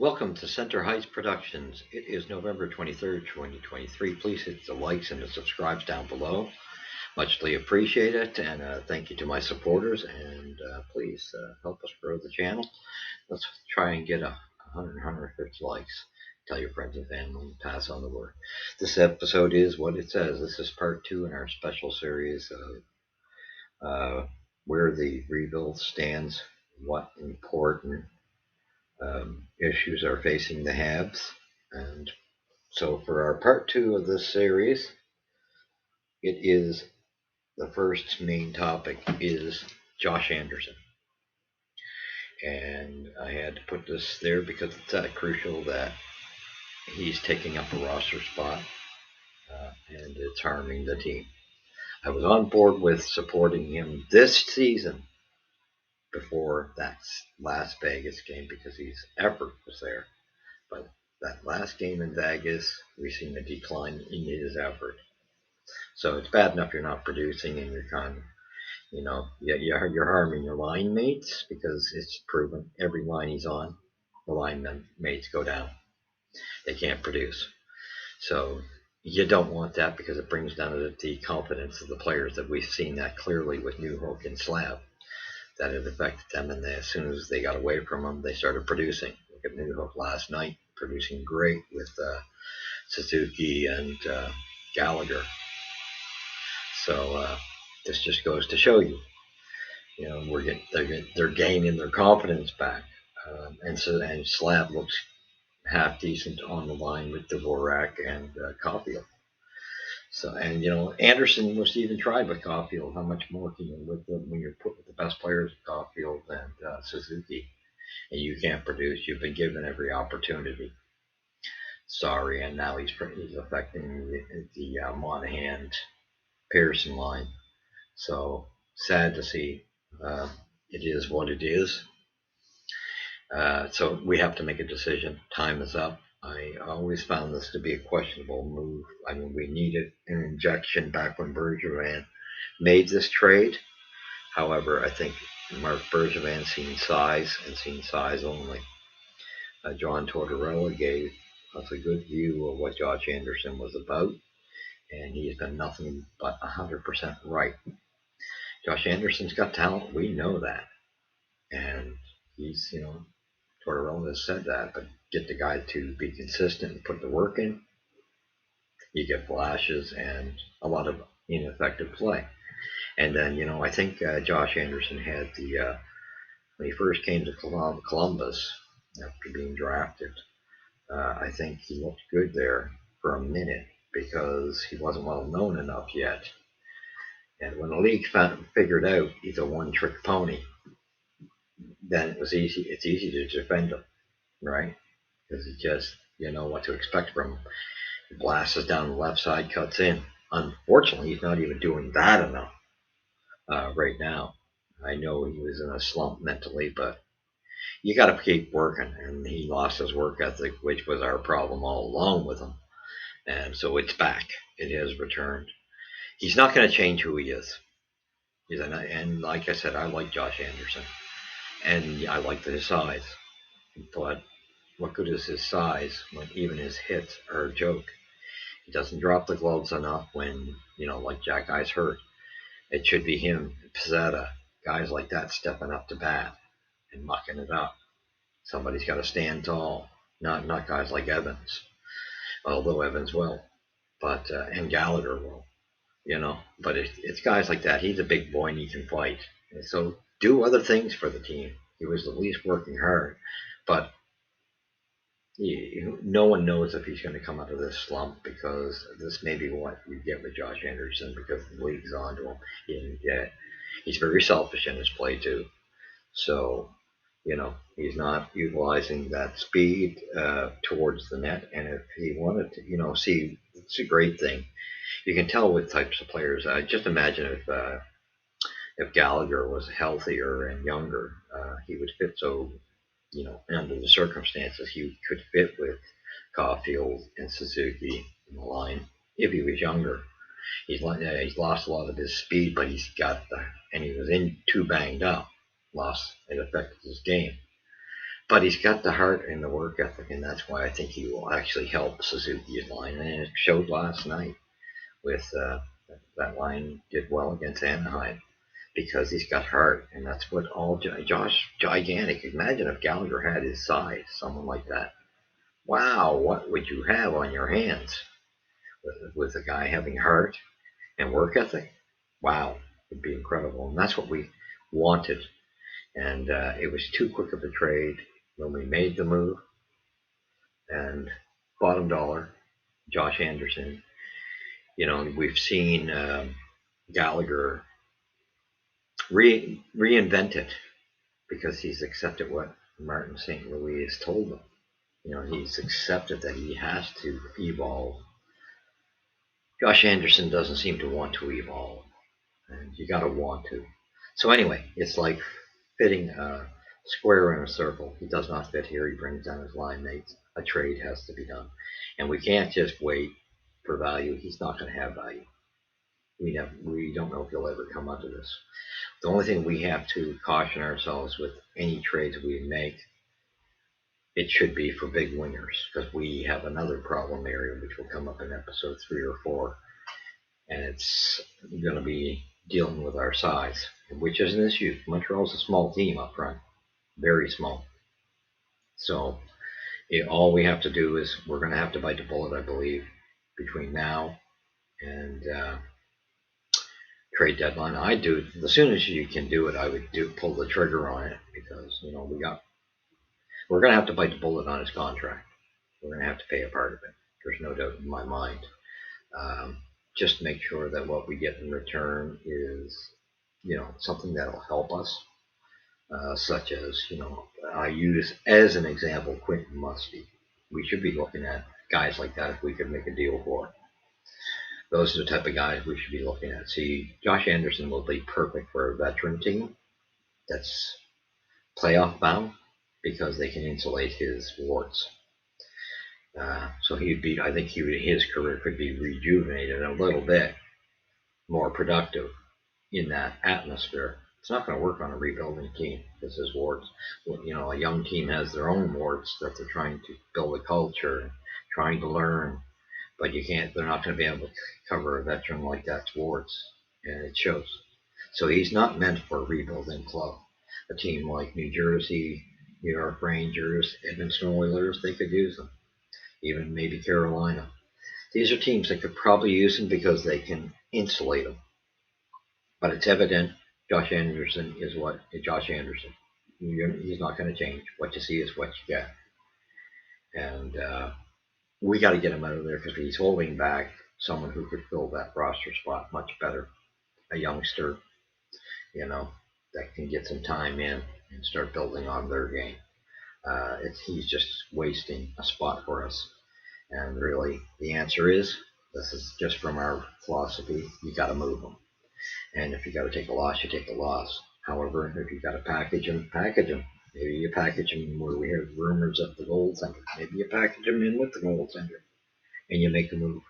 Welcome to Center Heights Productions. It is November 23rd, 2023. Please hit the likes and the subscribes down below. Muchly appreciate it. And thank you to my supporters. And please help us grow the channel. Let's try and get 150 likes. Tell your friends and family. Pass on the word. This episode is what it says. This is part 2 in our special series of where the rebuild stands, what important issues are facing the Habs. And so for our part 2 of this series, it is the first main topic is Josh Anderson. And I had to put this there because it's that crucial that he's taking up a roster spot and it's harming the team. I was on board with supporting him this season before that Las Vegas game because his effort was there. But that last game in Vegas, we've seen a decline in his effort. So it's bad enough you're not producing and you're kind of, you're harming your line mates because it's proven every line he's on, the line mates go down. They can't produce. So you don't want that because it brings down the confidence of the players that we've seen that clearly with Newhook and Slab. That it affected them, and as soon as they got away from them, they started producing. Look at Newhook last night, producing great with Suzuki and Gallagher. So this just goes to show you, they're gaining their confidence back, and Slab looks half decent on the line with Dvorak and Caulfield. So, and Anderson was even tried with Caulfield. How much more can you when you're put with the best players, Caulfield and Suzuki, and you can't produce? You've been given every opportunity. Sorry, and now he's affecting the Monahan Pearson line. So sad to see. It is what it is. So we have to make a decision. Time is up. I always found this to be a questionable move. I mean, we needed an injection back when Bergevin made this trade. However, I think Marc Bergevin seen size only. John Tortorella gave us a good view of what Josh Anderson was about, and he's been nothing but 100% right. Josh Anderson's got talent. We know that. And he's, Tortorella has said that, but get the guy to be consistent and put the work in. You get flashes and a lot of ineffective play. And then, I think Josh Anderson had when he first came to Columbus after being drafted, I think he looked good there for a minute because he wasn't well known enough yet. And when the league figured out he's a one-trick pony, then it's easy to defend him, right? Because it's just, you know what to expect from him. He blasts us down the left side, cuts in. Unfortunately, he's not even doing that enough right now. I know he was in a slump mentally, but you got to keep working. And he lost his work ethic, which was our problem all along with him. And so it's back. It has returned. He's not going to change who he is. And like I said, I like Josh Anderson. And I like his size. But what good is his size when even his hits are a joke? He doesn't drop the gloves enough when, like Jack Guy's hurt. It should be him, Pizzetta, guys like that stepping up to bat and mucking it up. Somebody's got to stand tall, not guys like Evans, although Evans will, but and Gallagher will, But it's guys like that. He's a big boy and he can fight. And so do other things for the team. He was at least working hard, but no one knows if he's going to come out of this slump because this may be what you get with Josh Anderson because the league's onto him. He's very selfish in his play too. So, he's not utilizing that speed towards the net. And if he wanted to, see, it's a great thing. You can tell with types of players. Just imagine if Gallagher was healthier and younger, he would fit so under the circumstances, he could fit with Caulfield and Suzuki in the line if he was younger. He's lost a lot of his speed, but he's got and he was too banged up. It affected his game. But he's got the heart and the work ethic, and that's why I think he will actually help Suzuki's line. And it showed last night with that line did well against Anaheim because he's got heart, and that's what all Josh gigantic. Imagine if Gallagher had his size, someone like that. Wow, what would you have on your hands with a guy having heart and work ethic? Wow, it'd be incredible, and that's what we wanted. And it was too quick of a trade when we made the move. And bottom dollar, Josh Anderson. We've seen Gallagher reinvent it because he's accepted what Martin St. Louis has told him. He's accepted that he has to evolve. Josh Anderson doesn't seem to want to evolve, and you got to want to. So anyway, it's like fitting a square in a circle. He does not fit here. He brings down his line mates. A trade has to be done, and we can't just wait for value. He's not going to have value. We don't know if he'll ever come under this. The only thing we have to caution ourselves with any trades we make, it should be for big winners, because we have another problem area which will come up in episode 3 or 4, and it's going to be dealing with our size, which is an issue. Montreal's a small team up front, very small. So all we have to do is we're going to have to bite the bullet, I believe, between now and trade deadline. I do as soon as you can do it. I would pull the trigger on it because we're going to have to bite the bullet on his contract. We're going to have to pay a part of it. There's no doubt in my mind. Just make sure that what we get in return is something that'll help us, such as I use as an example Quentin Musty. We should be looking at guys like that if we could make a deal for. Those are the type of guys we should be looking at. See, Josh Anderson will be perfect for a veteran team that's playoff bound because they can insulate his warts. So I think his career could be rejuvenated a little bit, more productive in that atmosphere. It's not going to work on a rebuilding team because his warts. A young team has their own warts that they're trying to build a culture, trying to learn. But they're not going to be able to cover a veteran like that's warts, and it shows. So he's not meant for a rebuilding club. A team like New Jersey, New York Rangers, Edmonton Oilers, they could use them. Even maybe Carolina. These are teams that could probably use him because they can insulate him. But it's evident Josh Anderson is Josh Anderson. He's not going to change. What you see is what you get. And we got to get him out of there because he's holding back someone who could fill that roster spot much better. A youngster, that can get some time in and start building on their game. He's just wasting a spot for us. And really, the answer is, this is just from our philosophy, you got to move them. And if you got to take a loss, you take a loss. However, if you got to package them, package them. Maybe you package them where we have rumors of the goaltender. Maybe you package them in with the goaltender, and you make a move,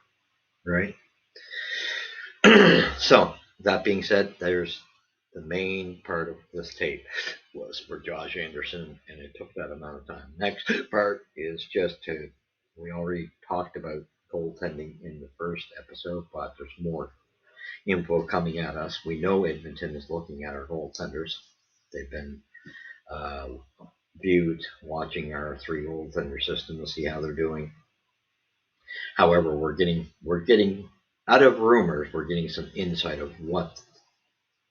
right? So, that being said, there's the main part of this tape was for Josh Anderson, and it took that amount of time. Next part is we already talked about goaltending in the first episode, but there's more info coming at us. We know Edmonton is looking at our goaltenders. They've been viewed watching our 3 goaltender system to see how they're doing. However, we're getting out of rumors, we're getting some insight of what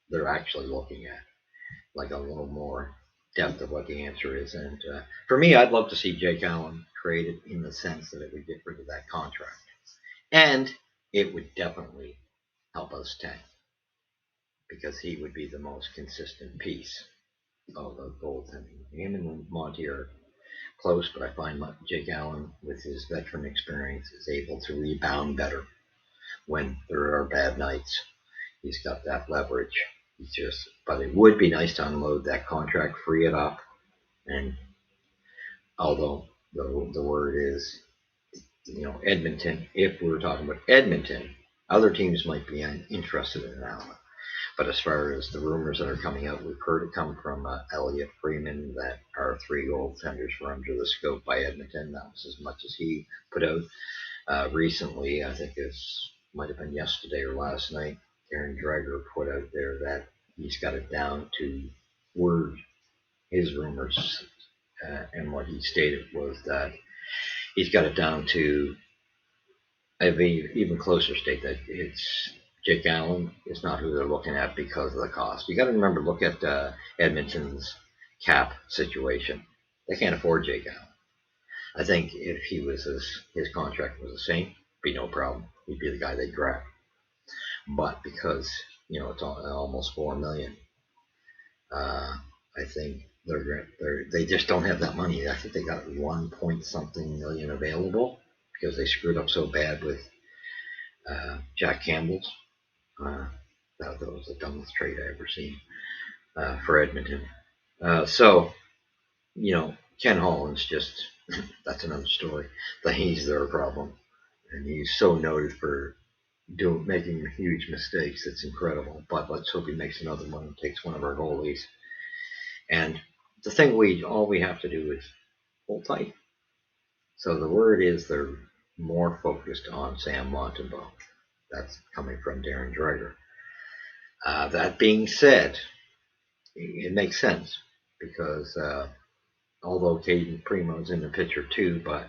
they're actually looking at, like a little more depth of what the answer is. And for me, I'd love to see Jake Allen traded in the sense that it would get rid of that contract, and it would definitely help us tank because he would be the most consistent piece of the goaltending. Him and Monty are close, but I find Jake Allen, with his veteran experience, is able to rebound better when there are bad nights. He's got that leverage. But it would be nice to unload that contract, free it up, and although the word is, Edmonton, if we were talking about Edmonton, other teams might be interested in Allen. But as far as the rumors that are coming out, we've heard it come from Elliot Freeman that our 3 goaltenders were under the scope by Edmonton. That was as much as he put out. Recently, I think it might have been yesterday or last night, Aaron Dreger put out there that he's got it down to word. His rumors and what he stated was that he's got it down to an even closer state that it's Jake Allen is not who they're looking at because of the cost. You got to remember, look at Edmonton's cap situation. They can't afford Jake Allen. I think if he was his contract was the same, be no problem. He'd be the guy they grab. But because it's almost $4 million, I think they just don't have that money. I think they got 1 point something million available because they screwed up so bad with Jack Campbell's. That was the dumbest trade I ever seen for Edmonton. So Ken Holland's just that's another story. He's their problem, and he's so noted for making huge mistakes. It's incredible. But let's hope he makes another one and takes one of our goalies. And the thing all we have to do is hold tight. So the word is they're more focused on Sam Montembeault. That's coming from Darren Dreger. That being said, it makes sense because although Caden Primo's in the picture too, but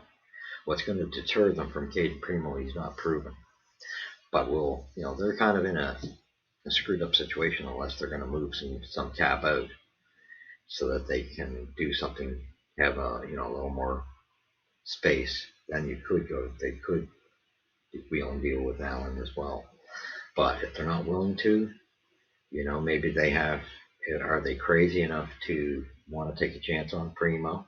what's going to deter them from Caden Primo, he's not proven. But they're kind of in a screwed up situation unless they're going to move some cap out so that they can do something, have a little more space. Then they could wheel and deal with Allen as well. But if they're not willing to, maybe are they crazy enough to want to take a chance on Primo?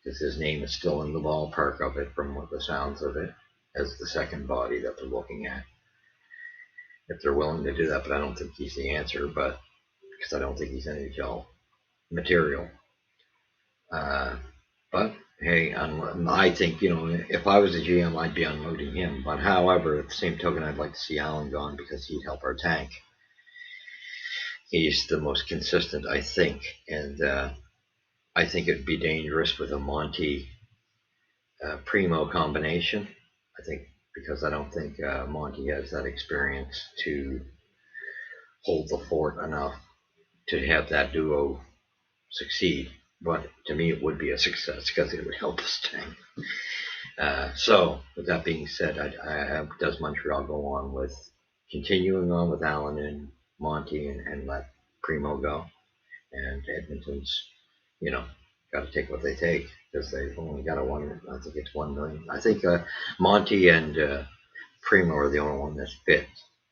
Because his name is still in the ballpark of it from what the sounds of it as the second body that they're looking at. If they're willing to do that, but I don't think he's the answer, because I don't think he's NHL material. But hey, I think, if I was a GM, I'd be unloading him. But however, at the same token, I'd like to see Allen gone because he'd help our tank. He's the most consistent, I think. And I think it'd be dangerous with a Monty Primo combination. I think because I don't think Monty has that experience to hold the fort enough to have that duo succeed. But to me, it would be a success because it would help us tank. So, with that being said, does Montreal go on with continuing on with Allen and Monty and let Primo go? And Edmonton's, got to take what they take because they've only got I think it's $1 million. I think Monty and Primo are the only one that's fit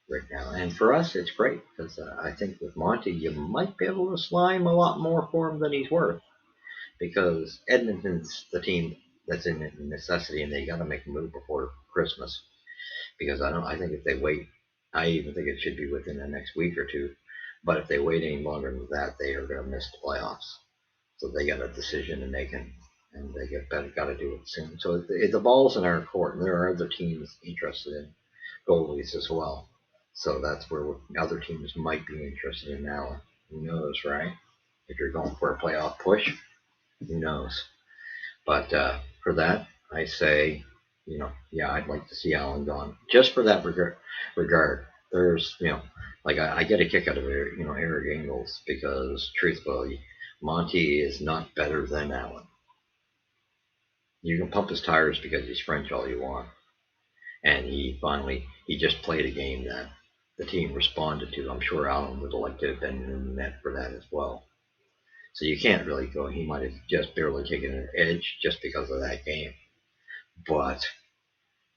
right now. And for us, it's great because I think with Monty, you might be able to slime a lot more for him than he's worth. Because Edmonton's the team that's in necessity, and they got to make a move before Christmas. Because I think if they wait, I even think it should be within the next week or two. But if they wait any longer than that, they are going to miss the playoffs. So they got a decision to make, and they got to do it soon. So the ball's in our court, and there are other teams interested in goalies as well. So that's where other teams might be interested in Allen. Who knows, right? If you're going for a playoff push. Who knows? But for that, I say, I'd like to see Allen gone. Just for that regard. There's, I get a kick out of Eric Engels because, truthfully, Monty is not better than Allen. You can pump his tires because he's French all you want. And he just played a game that the team responded to. I'm sure Allen would have liked to have been in the net for that as well. So you can't really go. He might have just barely taken an edge just because of that game. But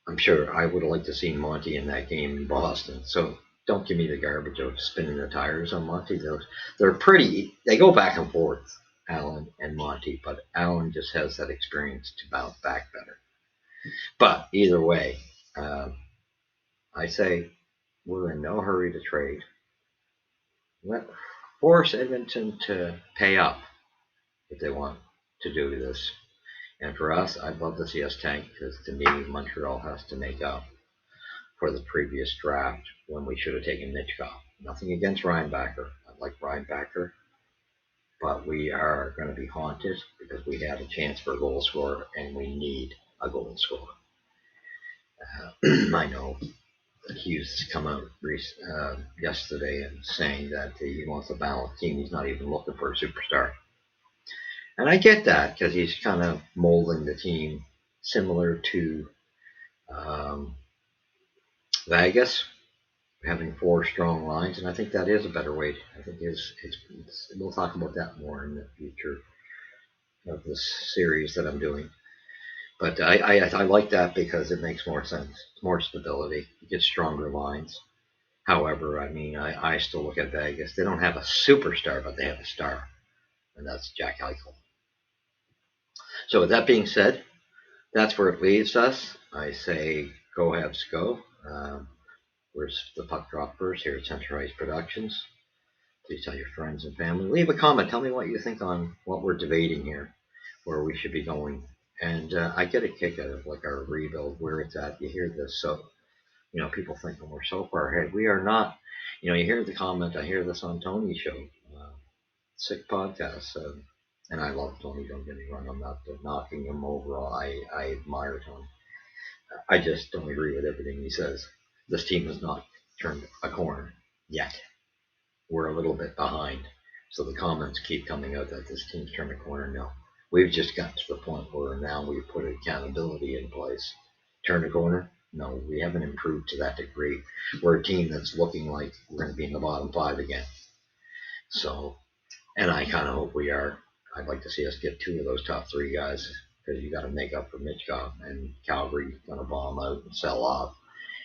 I'm sure I would have liked to see Monty in that game in Boston. So don't give me the garbage of spinning the tires on Monty. They go back and forth, Allen and Monty. But Allen just has that experience to bounce back better. But either way, I say we're in no hurry to trade. Force Edmonton to pay up if they want to do this. And for us, I'd love to see us tank because to me, Montreal has to make up for the previous draft when we should have taken Mitchkov. Nothing against Reinbacher. I like Reinbacher, but we are going to be haunted because we had a chance for a goal scorer and we need a goal scorer. I know that Hughes come out yesterday and saying that he wants a balanced team. He's not even looking for a superstar. And I get that because he's kind of molding the team similar to Vegas, having 4 strong lines, and I think that is a better way. I think we'll talk about that more in the future of this series that I'm doing. But I like that because it makes more sense, more stability. You get stronger lines. However, I mean, I still look at Vegas. They don't have a superstar, but they have a star, and that's Jack Eichel. So with that being said, that's where it leaves us. I say go Habs go. We're the Puck Droppers here at Central Ice Productions. Please tell your friends and family. Leave a comment. Tell me what you think on what we're debating here, where we should be going. And I get a kick out of like our rebuild, where it's at. You hear this, so people thinking we're so far ahead. We are not. You hear the comment. I hear this on Tony's show, Sick Podcast, and I love Tony. Don't get me wrong. I'm not knocking him overall. I admire Tony. I just don't agree with everything he says. This team has not turned a corner yet. We're a little bit behind. So the comments keep coming out that this team's turned a corner. No. We've just gotten to the point where now we've put accountability in place. Turn a corner? No, we haven't improved to that degree. We're a team that's looking like we're going to be in the bottom 5 again. So, and I kind of hope we are. I'd like to see us get 2 of those top 3 guys, because you got to make up for Mitchkov, and Calgary going to bomb out and sell off.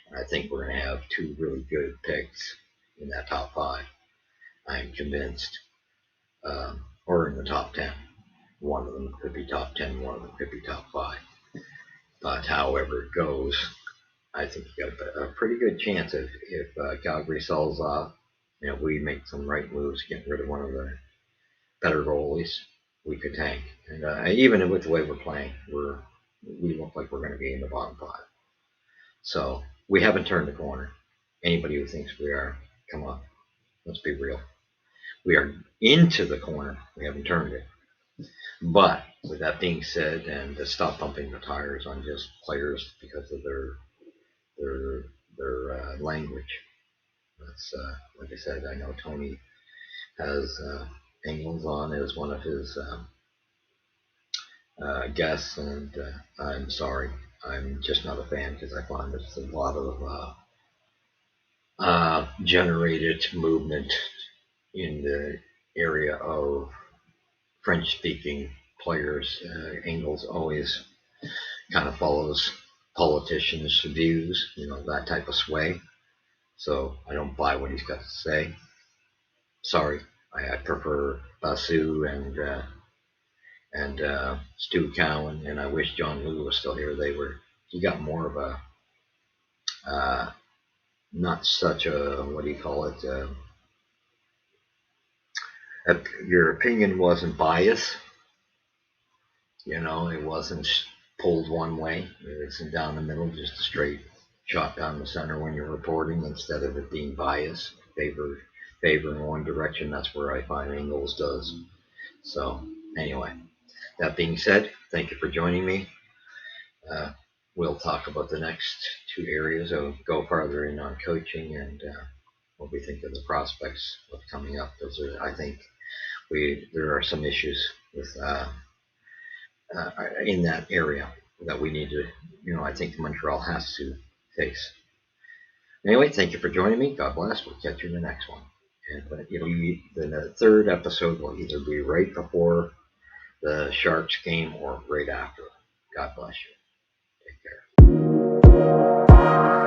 And I think we're going to have 2 really good picks in that top 5. I'm convinced, or in the top 10. One of them could be top 10, one of them could be top 5. But however it goes, I think you got a pretty good chance if Calgary sells off, we make some right moves, get rid of one of the better goalies, we could tank. And even with the way we're playing, we look like we're going to be in the bottom 5. So we haven't turned the corner. Anybody who thinks we are, come on, let's be real. We are into the corner. We haven't turned it. But with that being said, and to stop pumping the tires on just players because of their language. That's like I said. I know Tony has Engels on as one of his guests, and I'm sorry, I'm just not a fan because I find there's a lot of generated movement in the area of French-speaking players. Engels always kind of follows politicians' views, that type of sway. So I don't buy what he's got to say. Sorry, I prefer Basu and Stu Cowan, and I wish John Lou was still here. He got more of a not such a, what do you call it? Your opinion wasn't biased. It wasn't pulled one way. It wasn't down the middle, just a straight shot down the center when you're reporting, instead of it being biased, favoring one direction. That's where I find Engels does. So anyway, that being said, thank you for joining me. We'll talk about the next 2 areas. I'll go farther in on coaching and what we think of the prospects of coming up. I think there are some issues with in that area that we need to, I think Montreal has to face. Anyway, thank you for joining me. God bless. We'll catch you in the next one. And the 3rd episode will either be right before the Sharks game or right after. God bless you. Take care.